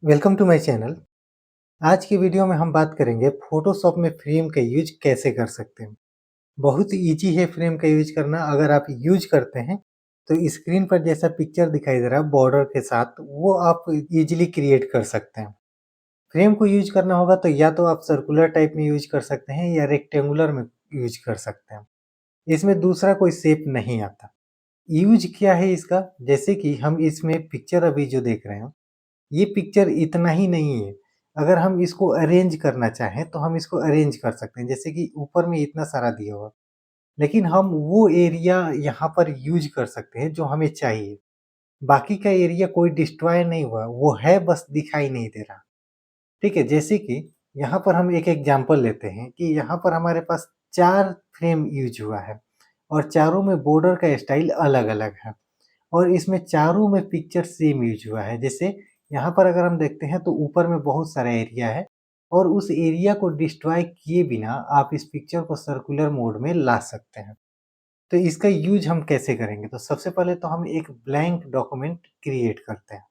Welcome to my channel. आज की video में हम बात करेंगे फोटोशॉप में फ्रेम का यूज कैसे कर सकते हैं। बहुत इजी है फ्रेम का यूज करना। अगर आप यूज करते हैं तो स्क्रीन पर जैसा पिक्चर दिखाई दे रहा है बॉर्डर के साथ, वो आप इजीली क्रिएट कर सकते हैं। फ्रेम को यूज करना होगा तो या तो आप सर्कुलर टाइप में यूज कर सकते हैं या रेक्टेंगुलर में यूज कर सकते हैं। इसमें दूसरा कोई शेप नहीं आता। यूज क्या है इसका, जैसे कि हम इसमें पिक्चर अभी जो देख रहे हैं, ये पिक्चर इतना ही नहीं है। अगर हम इसको अरेंज करना चाहें तो हम इसको अरेंज कर सकते हैं, जैसे कि ऊपर में इतना सारा दिया हुआ, लेकिन हम वो एरिया यहाँ पर यूज कर सकते हैं जो हमें चाहिए। बाकी का एरिया कोई डिस्ट्रॉय नहीं हुआ, वो है बस दिखाई नहीं दे रहा। ठीक है, जैसे कि यहाँ पर हम एक एग्जांपल लेते हैं कि यहाँ पर हमारे पास 4 फ्रेम यूज हुआ है और चारों में बॉर्डर का स्टाइल अलग-अलग है। और इसमें चारों में पिक्चर सेम यूज हुआ है। जैसे यहाँ पर अगर हम देखते हैं तो ऊपर में बहुत सारा एरिया है और उस एरिया को डिस्ट्रॉय किए बिना आप इस पिक्चर को सर्कुलर मोड में ला सकते हैं। तो इसका यूज हम कैसे करेंगे? तो सबसे पहले तो हम एक ब्लैंक डॉक्यूमेंट क्रिएट करते हैं।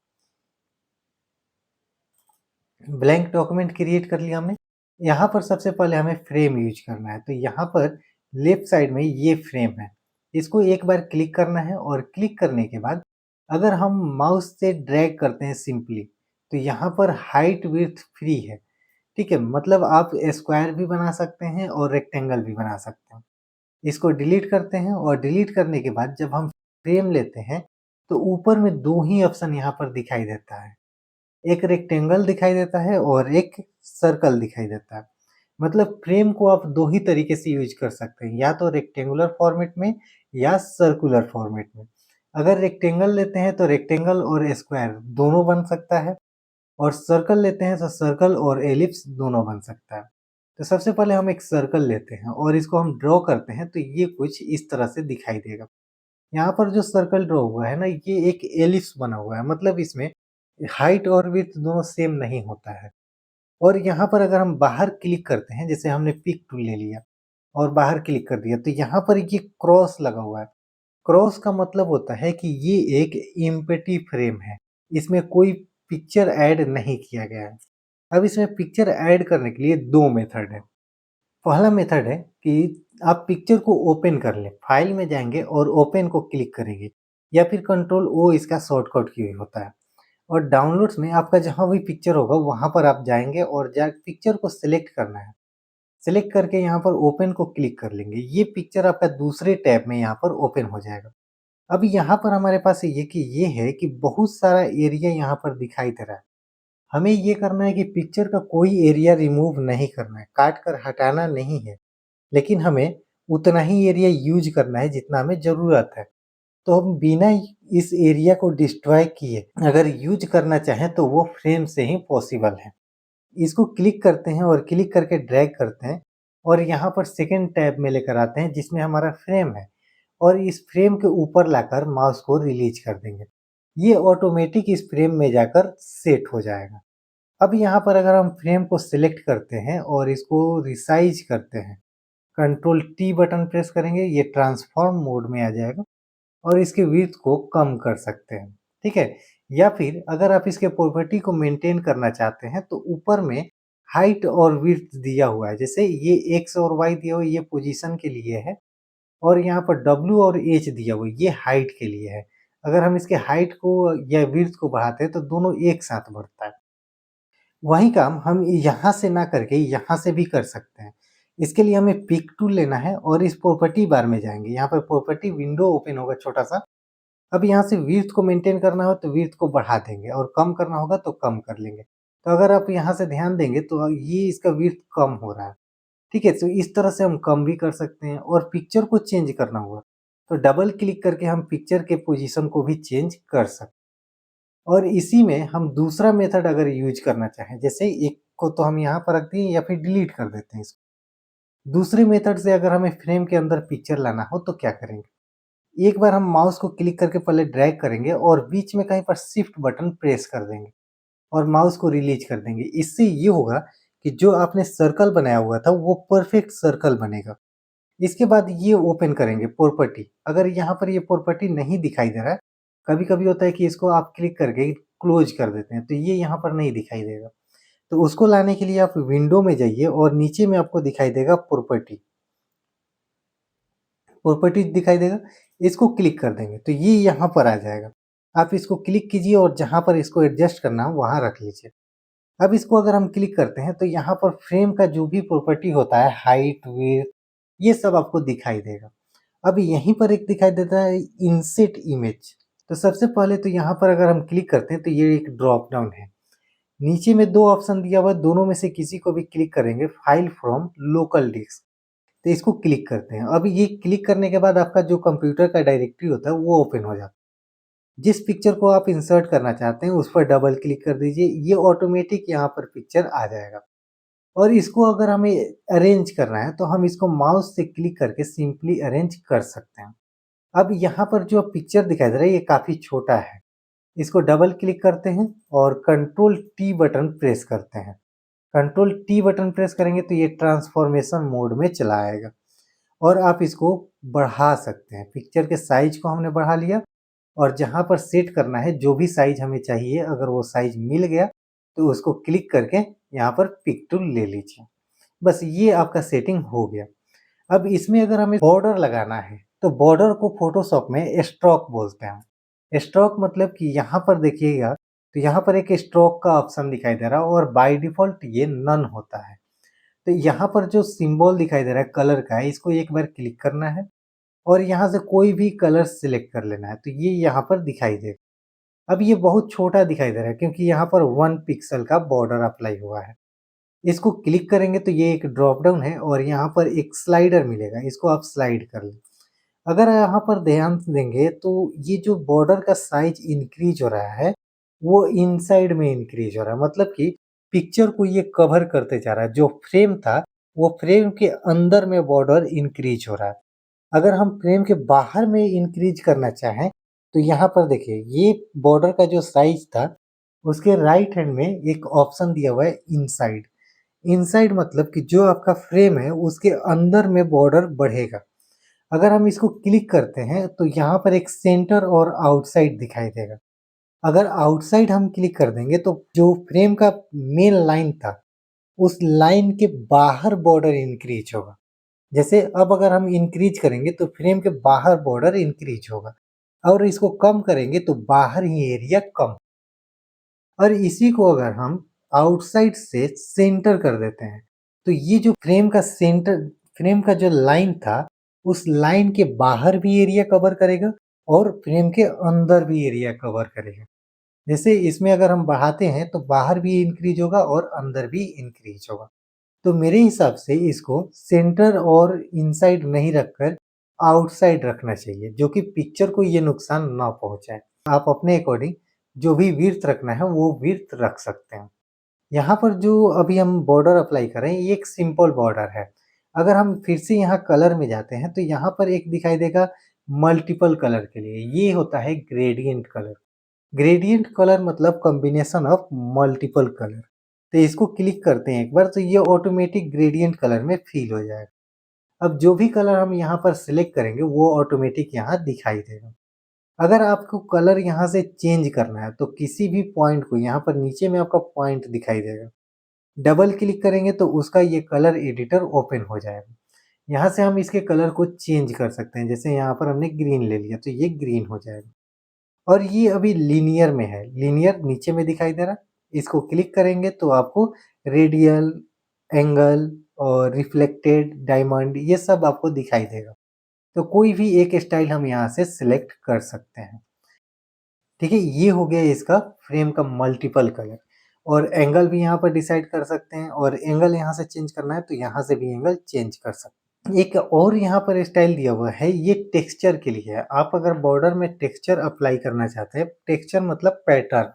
ब्लैंक डॉक्यूमेंट क्रिएट कर लिया हमने। यहाँ पर सबसे पहले हमें फ्रेम यूज करना है, तो यहाँ पर लेफ्ट साइड में ये फ्रेम है। इसको एक बार क्लिक करना है और क्लिक करने के बाद अगर हम माउस से ड्रैग करते हैं सिंपली, तो यहाँ पर हाइट विड्थ फ्री है। ठीक है, मतलब आप स्क्वायर भी बना सकते हैं और रेक्टेंगल भी बना सकते हैं। इसको डिलीट करते हैं और डिलीट करने के बाद जब हम फ्रेम लेते हैं तो ऊपर में दो ही ऑप्शन यहाँ पर दिखाई देता है। एक रेक्टेंगल दिखाई देता है और एक सर्कल दिखाई देता है। मतलब फ्रेम को आप दो ही तरीके से यूज कर सकते हैं, या तो रेक्टेंगुलर फॉर्मेट में या सर्कुलर फॉर्मेट में। अगर रेक्टेंगल लेते हैं तो रेक्टेंगल और स्क्वायर दोनों बन सकता है, और सर्कल लेते हैं तो सर्कल और एलिप्स दोनों बन सकता है। तो सबसे पहले हम एक सर्कल लेते हैं और इसको हम ड्रॉ करते हैं, तो ये कुछ इस तरह से दिखाई देगा। यहाँ पर जो सर्कल ड्रॉ हुआ है ना, ये एक एलिप्स बना हुआ है, मतलब इसमें हाइट और विड्थ दोनों सेम नहीं होता है। और यहाँ पर अगर हम बाहर क्लिक करते हैं, जैसे हमने पिक टूल ले लिया और बाहर क्लिक कर दिया, तो यहाँ पर ये क्रॉस लगा हुआ है। क्रॉस का मतलब होता है कि ये एक एम्प्टी फ्रेम है, इसमें कोई पिक्चर ऐड नहीं किया गया है। अब इसमें पिक्चर ऐड करने के लिए दो मेथड है। पहला मेथड है कि आप पिक्चर को ओपन कर लें, फाइल में जाएंगे और ओपन को क्लिक करेंगे, या फिर कंट्रोल ओ इसका शॉर्टकट की होता है। और डाउनलोड्स में आपका जहाँ भी पिक्चर होगा वहाँ पर आप जाएंगे और जा पिक्चर को सिलेक्ट करना है। सिलेक्ट करके यहाँ पर ओपन को क्लिक कर लेंगे, ये पिक्चर आपका दूसरे टैब में यहाँ पर ओपन हो जाएगा। अब यहाँ पर हमारे पास ये है कि बहुत सारा एरिया यहाँ पर दिखाई दे रहा है। हमें ये करना है कि पिक्चर का कोई एरिया रिमूव नहीं करना है, काट कर हटाना नहीं है, लेकिन हमें उतना ही एरिया यूज करना है जितना हमें ज़रूरत है। तो हम बिना इस एरिया को डिस्ट्रॉय किए अगर यूज करना चाहें तो वो फ्रेम से ही पॉसिबल है। इसको क्लिक करते हैं और क्लिक करके ड्रैग करते हैं और यहाँ पर सेकंड टैब में लेकर आते हैं जिसमें हमारा फ्रेम है, और इस फ्रेम के ऊपर लाकर माउस को रिलीज कर देंगे। ये ऑटोमेटिक इस फ्रेम में जाकर सेट हो जाएगा। अब यहाँ पर अगर हम फ्रेम को सिलेक्ट करते हैं और इसको रिसाइज करते हैं, कंट्रोल टी बटन प्रेस करेंगे, ये ट्रांसफॉर्म मोड में आ जाएगा और इसके विड्थ को कम कर सकते हैं। ठीक है, या फिर अगर आप इसके प्रॉपर्टी को मेंटेन करना चाहते हैं तो ऊपर में हाइट और विड्थ दिया हुआ है, जैसे ये एक्स और वाई दिया हुआ है, ये पोजीशन के लिए है, और यहाँ पर डब्ल्यू और एच दिया हुआ है, ये हाइट के लिए है। अगर हम इसके हाइट को या विड्थ को बढ़ाते हैं तो दोनों एक साथ बढ़ता है। वही काम हम यहाँ से ना करके यहाँ से भी कर सकते हैं। इसके लिए हमें पिक टूल लेना है और इस प्रॉपर्टी बार में जाएंगे, यहाँ पर प्रॉपर्टी विंडो ओपन होगा छोटा सा। अब यहाँ से विड्थ को मेंटेन करना हो तो विड्थ को बढ़ा देंगे और कम करना होगा तो कम कर लेंगे। तो अगर आप यहाँ से ध्यान देंगे तो ये इसका विड्थ कम हो रहा है। ठीक है, तो इस तरह से हम कम भी कर सकते हैं, और पिक्चर को चेंज करना हुआ तो डबल क्लिक करके हम पिक्चर के पोजीशन को भी चेंज कर सकते हैं। और इसी में हम दूसरा मेथड अगर यूज करना चाहें, जैसे एक को तो हम यहाँ पर रख दिए या फिर डिलीट कर देते हैं इसको। दूसरे मेथड से अगर हमें फ्रेम के अंदर पिक्चर लाना हो तो क्या करेंगे, एक बार हम माउस को क्लिक करके पहले ड्रैग करेंगे और बीच में कहीं पर शिफ्ट बटन प्रेस कर देंगे और माउस को रिलीज कर देंगे। इससे ये होगा कि जो आपने सर्कल बनाया हुआ था वो परफेक्ट सर्कल बनेगा। इसके बाद ये ओपन करेंगे प्रॉपर्टी। अगर यहाँ पर ये प्रॉपर्टी नहीं दिखाई दे रहा है, कभी-कभी होता है कि इसको आप क्लिक करके क्लोज कर देते हैं, तो ये यहाँ पर नहीं दिखाई देगा। तो उसको लाने के लिए आप विंडो में जाइए और नीचे में आपको दिखाई देगा प्रॉपर्टी। प्रॉपर्टी दिखाई देगा, इसको क्लिक कर देंगे तो ये यहाँ पर आ जाएगा। आप इसको क्लिक कीजिए और जहाँ पर इसको एडजस्ट करना हो वहाँ रख लीजिए। अब इसको अगर हम क्लिक करते हैं तो यहाँ पर फ्रेम का जो भी प्रॉपर्टी होता है, हाइट, विड्थ, ये सब आपको दिखाई देगा। अब यहीं पर एक दिखाई देता है इंसर्ट इमेज। तो सबसे पहले तो यहाँ पर अगर हम क्लिक करते हैं तो ये एक ड्रॉप डाउन है। नीचे में 2 ऑप्शन दिया हुआ है, दोनों में से किसी को भी क्लिक करेंगे, फाइल फ्रॉम लोकल डिस्क, तो इसको क्लिक करते हैं। अब ये क्लिक करने के बाद आपका जो कंप्यूटर का डायरेक्टरी होता है वो ओपन हो जाता है। जिस पिक्चर को आप इंसर्ट करना चाहते हैं उस पर डबल क्लिक कर दीजिए, ये ऑटोमेटिक यहाँ पर पिक्चर आ जाएगा। और इसको अगर हमें अरेंज करना है तो हम इसको माउस से क्लिक करके सिंपली अरेंज कर सकते हैं। अब यहाँ पर जो पिक्चर दिखाई दे रहा है ये काफ़ी छोटा है। इसको डबल क्लिक करते हैं और कंट्रोल टी बटन प्रेस करते हैं। कंट्रोल टी बटन प्रेस करेंगे तो ये ट्रांसफॉर्मेशन मोड में चला आएगा और आप इसको बढ़ा सकते हैं। पिक्चर के साइज को हमने बढ़ा लिया और जहाँ पर सेट करना है जो भी साइज हमें चाहिए, अगर वो साइज मिल गया तो उसको क्लिक करके यहाँ पर पिक टूल ले लीजिए। बस ये आपका सेटिंग हो गया। अब इसमें अगर हमें बॉर्डर लगाना है तो बॉर्डर को फोटोशॉप में स्ट्रोक बोलते हैं। स्ट्रोक मतलब कि यहाँ पर देखिएगा तो यहाँ पर एक स्ट्रोक का ऑप्शन दिखाई दे रहा है और बाय डिफॉल्ट ये नन होता है। तो यहाँ पर जो सिंबल दिखाई दे रहा है कलर का है, इसको एक बार क्लिक करना है और यहाँ से कोई भी कलर सिलेक्ट कर लेना है, तो ये यहाँ पर दिखाई देगा। अब ये बहुत छोटा दिखाई दे रहा है क्योंकि यहाँ पर 1 पिक्सल का बॉर्डर अप्लाई हुआ है। इसको क्लिक करेंगे तो ये एक ड्रॉप डाउन है और यहाँ पर एक स्लाइडर मिलेगा, इसको आप स्लाइड कर लें। अगर यहाँ पर ध्यान से देंगे तो ये जो बॉर्डर का साइज इंक्रीज हो रहा है वो इनसाइड में इंक्रीज हो रहा है, मतलब कि पिक्चर को ये कवर करते जा रहा है। जो फ्रेम था वो फ्रेम के अंदर में बॉर्डर इंक्रीज हो रहा है। अगर हम फ्रेम के बाहर में इंक्रीज करना चाहें तो यहाँ पर देखिए ये बॉर्डर का जो साइज था उसके राइट हैंड में एक ऑप्शन दिया हुआ है इनसाइड। इनसाइड मतलब कि जो आपका फ्रेम है उसके अंदर में बॉर्डर बढ़ेगा। अगर हम इसको क्लिक करते हैं तो यहाँ पर एक सेंटर और आउटसाइड दिखाई देगा। अगर आउटसाइड हम क्लिक कर देंगे तो जो फ्रेम का मेन लाइन था उस लाइन के बाहर बॉर्डर इंक्रीज होगा। जैसे अब अगर हम इंक्रीज करेंगे तो फ्रेम के बाहर बॉर्डर इंक्रीज होगा और इसको कम करेंगे तो बाहर ही एरिया कम। और इसी को अगर हम आउटसाइड से सेंटर कर देते हैं तो ये जो फ्रेम का सेंटर, फ्रेम का जो लाइन था उस लाइन के बाहर भी एरिया कवर करेगा और फ्रेम के अंदर भी एरिया कवर करेगा। जैसे इसमें अगर हम बढ़ाते हैं तो बाहर भी इंक्रीज होगा और अंदर भी इंक्रीज होगा। तो मेरे हिसाब से इसको सेंटर और इनसाइड नहीं रखकर आउटसाइड रखना चाहिए, जो कि पिक्चर को ये नुकसान ना पहुंचाए। आप अपने अकॉर्डिंग जो भी विड्थ रखना है वो विड्थ रख सकते हैं। यहाँ पर जो अभी हम बॉर्डर अप्लाई कर रहे हैं ये एक सिंपल बॉर्डर है। अगर हम फिर से यहाँ कलर में जाते हैं तो यहाँ पर एक दिखाई देगा मल्टीपल कलर के लिए, ये होता है ग्रेडियंट कलर। ग्रेडियंट कलर मतलब कॉम्बिनेशन ऑफ मल्टीपल कलर। तो इसको क्लिक करते हैं एक बार तो ये ऑटोमेटिक ग्रेडियंट कलर में फिल हो जाएगा। अब जो भी कलर हम यहाँ पर सिलेक्ट करेंगे वो ऑटोमेटिक यहाँ दिखाई देगा। अगर आपको कलर यहाँ से चेंज करना है तो किसी भी पॉइंट को, यहाँ पर नीचे में आपका पॉइंट दिखाई देगा, डबल क्लिक करेंगे तो उसका ये कलर एडिटर ओपन हो जाएगा। यहाँ से हम इसके कलर को चेंज कर सकते हैं। जैसे यहाँ पर हमने ग्रीन ले लिया तो ये ग्रीन हो जाएगा और ये अभी लीनियर में है, लीनियर नीचे में दिखाई दे रहा है। इसको क्लिक करेंगे तो आपको रेडियल, एंगल और रिफ्लेक्टेड, डायमंड, ये सब आपको दिखाई देगा। तो कोई भी एक स्टाइल हम यहाँ से सिलेक्ट कर सकते हैं। ठीक है, ये हो गया इसका फ्रेम का मल्टीपल कलर। और एंगल भी यहाँ पर डिसाइड कर सकते हैं और एंगल यहाँ से चेंज करना है तो यहाँ से भी एंगल चेंज कर सकते हैं। एक और यहाँ पर स्टाइल दिया हुआ है, ये टेक्सचर के लिए है। आप अगर बॉर्डर में टेक्सचर अप्लाई करना चाहते हैं, टेक्सचर मतलब पैटर्न,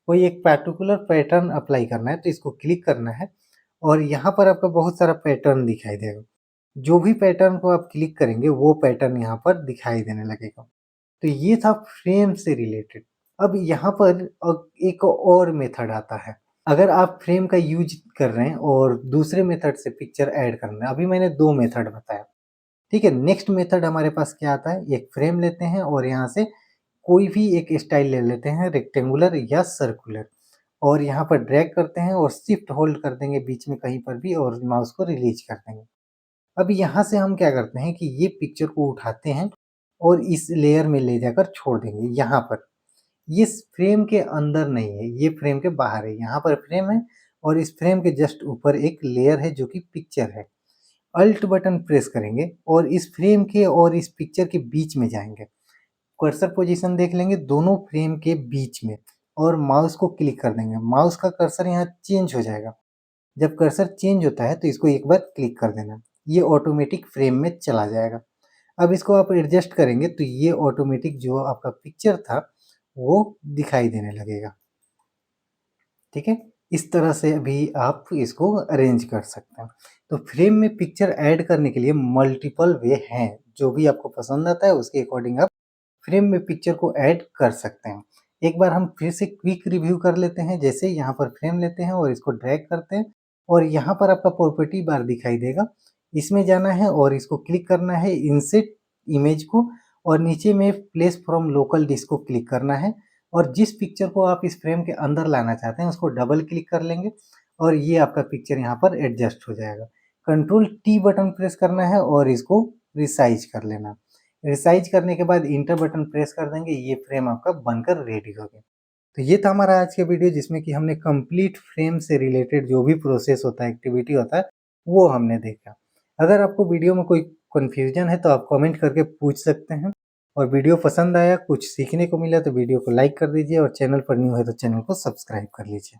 कोई एक पर्टिकुलर पैटर्न अप्लाई करना है तो इसको क्लिक करना है और यहाँ पर आपको बहुत सारा पैटर्न दिखाई देगा। जो भी पैटर्न को आप क्लिक करेंगे वो पैटर्न यहाँ पर दिखाई देने लगेगा। तो ये था फ्रेम से रिलेटेड। अब यहाँ पर एक और मेथड आता है। अगर आप फ्रेम का यूज कर रहे हैं और दूसरे मेथड से पिक्चर ऐड करना है, अभी मैंने 2 मेथड बताया, ठीक है। नेक्स्ट मेथड हमारे पास क्या आता है, एक फ्रेम लेते हैं और यहाँ से कोई भी एक स्टाइल ले लेते हैं रेक्टेंगुलर या सर्कुलर और यहाँ पर ड्रैग करते हैं और शिफ्ट होल्ड कर देंगे बीच में कहीं पर भी और माउस को रिलीज कर देंगे। अब यहाँ से हम क्या करते हैं कि ये पिक्चर को उठाते हैं और इस लेयर में ले जाकर छोड़ देंगे यहाँ पर। ये इस फ्रेम के अंदर नहीं है, ये फ्रेम के बाहर है। यहाँ पर फ्रेम है और इस फ्रेम के जस्ट ऊपर एक लेयर है जो कि पिक्चर है। अल्ट बटन प्रेस करेंगे और इस फ्रेम के और इस पिक्चर के बीच में जाएंगे। कर्सर पोजीशन देख लेंगे दोनों फ्रेम के बीच में और माउस को क्लिक कर देंगे। माउस का कर्सर यहाँ चेंज हो जाएगा। जब कर्सर चेंज होता है तो इसको एक बार क्लिक कर देना, ये ऑटोमेटिक फ्रेम में चला जाएगा। अब इसको आप एडजस्ट करेंगे तो ये ऑटोमेटिक जो आपका पिक्चर था वो दिखाई देने लगेगा। ठीक है, इस तरह से भी आप इसको अरेंज कर सकते हैं। तो फ्रेम में पिक्चर ऐड करने के लिए मल्टीपल वे हैं, जो भी आपको पसंद आता है उसके अकॉर्डिंग आप फ्रेम में पिक्चर को ऐड कर सकते हैं। एक बार हम फिर से क्विक रिव्यू कर लेते हैं। जैसे यहाँ पर फ्रेम लेते हैं और इसको ड्रैग करते हैं और यहाँ पर आपका प्रॉपर्टी बार दिखाई देगा, इसमें जाना है और इसको क्लिक करना है इंसर्ट इमेज को और नीचे में प्लेस फ्रॉम लोकल डिस्क को क्लिक करना है और जिस पिक्चर को आप इस फ्रेम के अंदर लाना चाहते हैं उसको डबल क्लिक कर लेंगे और ये आपका पिक्चर यहाँ पर एडजस्ट हो जाएगा। कंट्रोल टी बटन प्रेस करना है और इसको रिसाइज कर लेना। रिसाइज करने के बाद इंटर बटन प्रेस कर देंगे, ये फ्रेम आपका बनकर रेडी हो गया। तो ये था हमारा आज का वीडियो जिसमें कि हमने कंप्लीट फ्रेम से रिलेटेड जो भी प्रोसेस होता है, एक्टिविटी होता है, वो हमने देखा। अगर आपको वीडियो में कोई कन्फ्यूजन है तो आप कमेंट करके पूछ सकते हैं और वीडियो पसंद आया, कुछ सीखने को मिला तो वीडियो को लाइक कर दीजिए और चैनल पर न्यू है तो चैनल को सब्सक्राइब कर लीजिए।